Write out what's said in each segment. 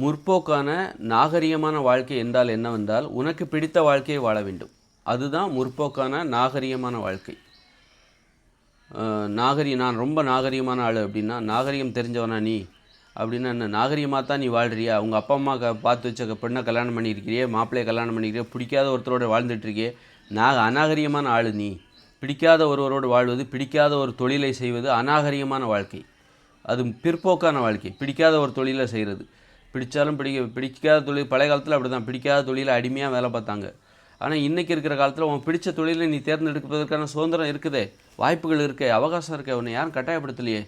முற்போக்கான நாகரிகமான வாழ்க்கை என்றால் என்னவென்றால், உனக்கு பிடித்த வாழ்க்கையை வாழ வேண்டும். அதுதான் முற்போக்கான நாகரிகமான வாழ்க்கை. நான் ரொம்ப நாகரிகமான ஆள் அப்படின்னா, நாகரிகம் தெரிஞ்சவனா நீ அப்படின்னா என்ன? நாகரிகமாக தான் நீ வாழ்றியா? உங்கள் அப்பா அம்மா பார்த்து வச்ச பெண்ணை கல்யாணம் பண்ணியிருக்கிறியே, மாப்பிள்ளையை கல்யாணம் பண்ணிக்கிறியே, பிடிக்காத ஒருத்தரோடு வாழ்ந்துட்டுருக்கியே. அநாகரிகமான ஆள் நீ. பிடிக்காத ஒருவரோடு வாழ்வது, பிடிக்காத ஒரு தொழிலை செய்வது அநாகரிகமான வாழ்க்கை. அது பிற்போக்கான வாழ்க்கை. பிடிக்காத ஒரு தொழிலை செய்கிறது. பிடித்தாலும் பிடிக்காத தொழில். பழைய காலத்தில் அப்படி தான், பிடிக்காத தொழிலை அடிமையாக வேலை பார்த்தாங்க. ஆனால் இன்றைக்கி இருக்கிற காலத்தில் உன் பிடிச்ச தொழிலை நீ தேர்ந்தெடுப்பதற்கான சுதந்திரம் இருக்குதே, வாய்ப்புகள் இருக்கே, அவகாசம் இருக்கே. உன்னை யாரும் கட்டாயப்படுத்தலையே.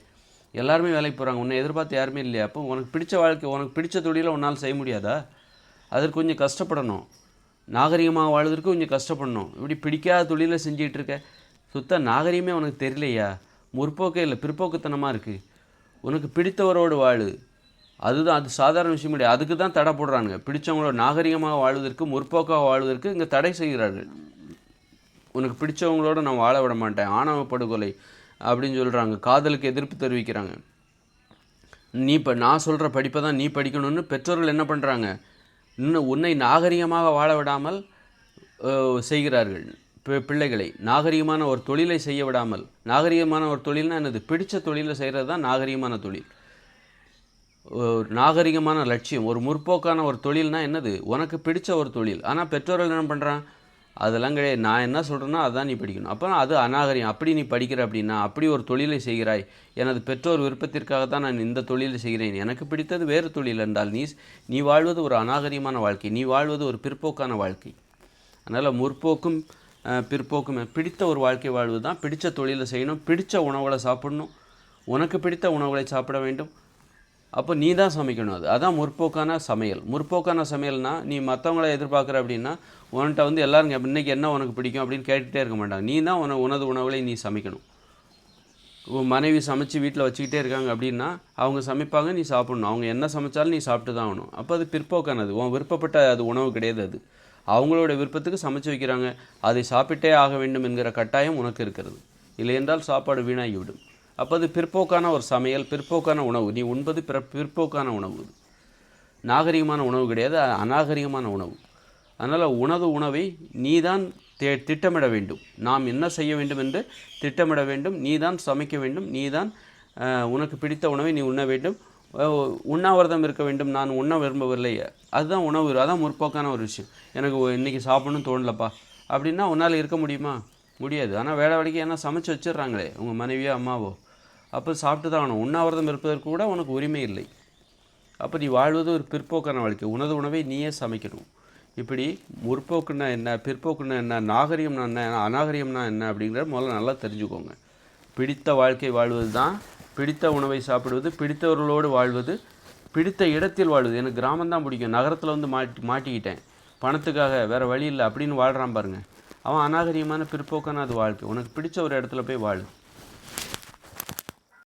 எல்லாருமே வேலைக்கு போகிறாங்க. உன்னை எதிர்பார்த்து யாருமே இல்லையா? அப்போ உனக்கு பிடிச்ச வாழ்க்கை, உனக்கு பிடிச்ச தொழிலை உன்னால் செய்ய முடியாதா? அதற்கு கொஞ்சம் கஷ்டப்படணும். நாகரிகமாக வாழ்வதற்கு கொஞ்சம் கஷ்டப்படணும். இப்படி பிடிக்காத தொழிலை செஞ்சிகிட்டு இருக்க. சுத்த நாகரிகமே உனக்கு தெரியலையா? முற்போக்கே இல்லை, பிற்போக்குத்தனமாக இருக்குது. உனக்கு பிடித்தவரோடு வாழு. அதுதான், அது சாதாரண விஷயம் கிடையாது. அதுக்கு தான் தடை போடுறாங்க. பிடிச்சவங்களோட நாகரிகமாக வாழ்வதற்கு, முற்போக்காக வாழ்வதற்கு இங்கே தடை செய்கிறார்கள். உனக்கு பிடிச்சவங்களோட நான் வாழ விட மாட்டேன், ஆணவ படுகொலை அப்படின்னு சொல்கிறாங்க. காதலுக்கு எதிர்ப்பு தெரிவிக்கிறாங்க. நான் சொல்கிற படிப்பை தான் நீ படிக்கணும்னு பெற்றோர்கள் என்ன பண்ணுறாங்க? இன்னும் உன்னை நாகரிகமாக வாழ விடாமல் செய்கிறார்கள். பிள்ளைகளை நாகரிகமான ஒரு தொழிலை செய்ய விடாமல். நாகரிகமான ஒரு தொழில்னா என்னது? பிடித்த தொழிலை செய்கிறது தான் நாகரிகமான தொழில். நாகரிகமான லட்சியம், ஒரு முற்போக்கான ஒரு தொழில்னா என்னது? உனக்கு பிடிச்ச ஒரு தொழில். ஆனால் பெற்றோர்கள் என்ன பண்ணுறான்? அதெல்லாம் கிடையாது, நான் என்ன சொல்கிறேன்னா அதுதான் நீ படிக்கணும். அப்போ அது அநாகரிகம். அப்படி நீ படிக்கிற அப்படின்னா, அப்படி ஒரு தொழிலை செய்கிறாய், எனது பெற்றோர் விருப்பத்திற்காக தான் நான் இந்த தொழிலை செய்கிறேன், எனக்கு பிடித்தது வேறு தொழில் என்றால் நீ வாழ்வது ஒரு அநாகரிகமான வாழ்க்கை. நீ வாழ்வது ஒரு பிற்போக்கான வாழ்க்கை. அதனால் முற்போக்கும் பிற்போக்கும் பிடித்த ஒரு வாழ்க்கை வாழ்வது தான். பிடித்த தொழிலை செய்யணும், பிடித்த உணவுகளை சாப்பிடணும், உனக்கு பிடித்த உணவுகளை சாப்பிட வேண்டும். அப்போ நீ தான் சமைக்கணும். அதான் முற்போக்கான சமையல். முற்போக்கான சமையல்னால் நீ மற்றவங்கள எதிர்பார்க்குற அப்படின்னா, உன்கிட்ட எல்லோரும் இன்றைக்கி என்ன உனக்கு பிடிக்கும் அப்படின்னு கேட்டுகிட்டே இருக்க மாட்டாங்க. நீ தான் உனது உணவுகளை நீ சமைக்கணும். உன் மனைவி சமைச்சு வீட்டில் வச்சுக்கிட்டே இருக்காங்க அப்படின்னா, அவங்க சமைப்பாங்க, நீ சாப்பிட்ணும். அவங்க என்ன சமைச்சாலும் நீ சாப்பிட்டு தான் ஆகணும். அப்போ அது பிற்போக்கானது. உன் விருப்பப்பட்ட அது உணவு கிடையாது. அது அவங்களோட விருப்பத்துக்கு சமைச்சு வைக்கிறாங்க, அதை சாப்பிட்டே ஆக வேண்டும் என்கிற கட்டாயம் உனக்கு இருக்கிறது. இல்லை என்றால் சாப்பாடு வீணாகிவிடும். அப்போ அது பிற்போக்கான ஒரு சமையல், பிற்போக்கான உணவு. நீ உண்பது பிற்போக்கான உணவு. நாகரிகமான உணவு கிடையாது, அநாகரிகமான உணவு. அதனால் உணவை நீ தான் திட்டமிட வேண்டும். நாம் என்ன செய்ய வேண்டும் என்று திட்டமிட வேண்டும். நீ தான் சமைக்க வேண்டும். நீ தான் உனக்கு பிடித்த உணவை நீ உண்ண வேண்டும். உண்ணாவிரதம் இருக்க வேண்டும். நான் உண்ண விரும்பவில்லை, அதுதான் உணவு. அதான் முற்போக்கான ஒரு விஷயம். எனக்கு இன்றைக்கி சாப்பிடணும்னு தோணலப்பா அப்படின்னா உன்னால் இருக்க முடியுமா? முடியாது. ஆனால் வேலைக்கு என்ன சமைச்சு வச்சிடுறாங்களே உங்கள் மனைவியோ அம்மாவோ, அப்போ சாப்பிட்டு தான் ஆகணும். உண்ணாவிரதம் இருப்பதற்கு கூட உனக்கு உரிமை இல்லை. அப்போ நீ வாழ்வது ஒரு பிற்போக்கான வாழ்க்கை. உனது உணவை நீயே சமைக்கணும். இப்படி முற்போக்குன்னா என்ன, பிற்போக்குன்னா என்ன, நாகரிகம்னா என்ன, அநாகரிகம்னா என்ன அப்படிங்கிறத முதல்ல நல்லா தெரிஞ்சுக்கோங்க. பிடித்த வாழ்க்கை வாழ்வது தான், பிடித்த உணவை சாப்பிடுவது, பிடித்தவர்களோடு வாழ்வது, பிடித்த இடத்தில் வாழ்வது. எனக்கு கிராமம்தான் பிடிக்கும், நகரத்தில் மாட்டிக்கிட்டேன் பணத்துக்காக, வேறு வழி இல்லை அப்படின்னு வாழ்கிறான் பாருங்கள், அவன் அநாகரிகமான பிற்போக்கான அது வாழ்க்கை. உனக்கு பிடிச்ச ஒரு இடத்துல போய் வாழு.